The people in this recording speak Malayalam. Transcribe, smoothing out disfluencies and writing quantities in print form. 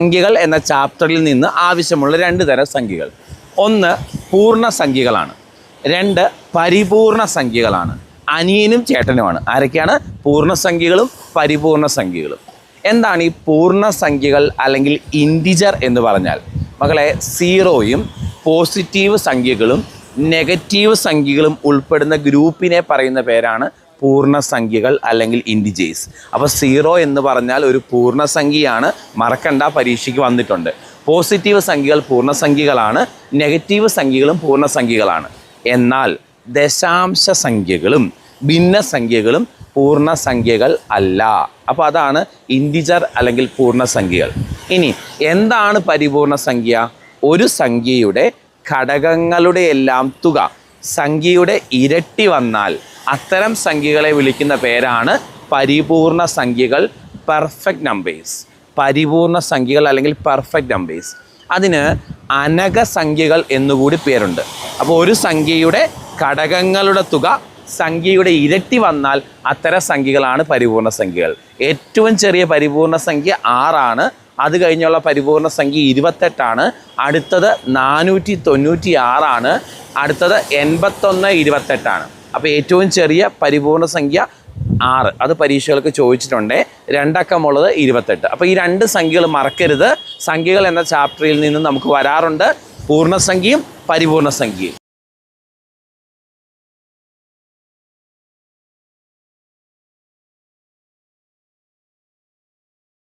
സംഖ്യകൾ എന്ന ചാപ്റ്ററിൽ നിന്ന് ആവശ്യമുള്ള 2 തരം സംഖ്യകൾ. ഒന്ന് പൂർണ്ണസംഖ്യകളാണ്, 2 പരിപൂർണ സംഖ്യകളാണ്. അനിയനും ചേട്ടനുമാണ്. ആരൊക്കെയാണ്? പൂർണ്ണസംഖ്യകളും പരിപൂർണ സംഖ്യകളും. എന്താണ് ഈ പൂർണ്ണസംഖ്യകൾ അല്ലെങ്കിൽ ഇൻറ്റിജർ എന്ന് പറഞ്ഞാൽ? മക്കളെ, സീറോയും പോസിറ്റീവ് സംഖ്യകളും നെഗറ്റീവ് സംഖ്യകളും ഉൾപ്പെടുന്ന ഗ്രൂപ്പിനെ പറയുന്ന പേരാണ് പൂർണ്ണസംഖ്യകൾ അല്ലെങ്കിൽ ഇൻറ്റിജേഴ്സ്. അപ്പോൾ 0 എന്ന് പറഞ്ഞാൽ ഒരു പൂർണ്ണസംഖ്യയാണ്, മറക്കണ്ട, പരീക്ഷയ്ക്ക് വന്നിട്ടുണ്ട്. പോസിറ്റീവ് സംഖ്യകൾ പൂർണ്ണസംഖ്യകളാണ്, നെഗറ്റീവ് സംഖ്യകളും പൂർണ്ണസംഖ്യകളാണ്. എന്നാൽ ദശാംശ സംഖ്യകളും ഭിന്നസംഖ്യകളും പൂർണ്ണസംഖ്യകൾ അല്ല. അപ്പോൾ അതാണ് ഇൻറ്റിജർ അല്ലെങ്കിൽ പൂർണ്ണസംഖ്യകൾ. ഇനി എന്താണ് പരിപൂർണ സംഖ്യ? ഒരു സംഖ്യയുടെ ഘടകങ്ങളുടെ എല്ലാം തുക സംഖ്യയുടെ ഇരട്ടി വന്നാൽ അത്തരം സംഖ്യകളെ വിളിക്കുന്ന പേരാണ് പരിപൂർണ സംഖ്യകൾ, പെർഫെക്റ്റ് നമ്പേഴ്സ്. പരിപൂർണ സംഖ്യകൾ അല്ലെങ്കിൽ പെർഫെക്റ്റ് നമ്പേഴ്സ്. അതിന് അനകസംഖ്യകൾ എന്നുകൂടി പേരുണ്ട്. അപ്പോൾ ഒരു സംഖ്യയുടെ ഘടകങ്ങളുടെ തുക സംഖ്യയുടെ ഇരട്ടി വന്നാൽ അത്തരം സംഖ്യകളാണ് പരിപൂർണ സംഖ്യകൾ. ഏറ്റവും ചെറിയ പരിപൂർണ സംഖ്യ 6 ആണ്. അത് കഴിഞ്ഞുള്ള പരിപൂർണ സംഖ്യ 28 അടുത്തത് 496 ആണ്. അടുത്തത് 81, 28. അപ്പോൾ ഏറ്റവും ചെറിയ പരിപൂർണ സംഖ്യ 6. അത് പരീക്ഷകൾക്ക് ചോദിച്ചിട്ടുണ്ട്. 2 അക്കമുള്ളത് 28. അപ്പോൾ ഈ 2 സംഖ്യകൾ മറക്കരുത്. സംഖ്യകൾ എന്ന ചാപ്റ്ററിൽ നിന്ന് നമുക്ക് വരാറുണ്ട് പൂർണ്ണസംഖ്യയും പരിപൂർണ സംഖ്യയും.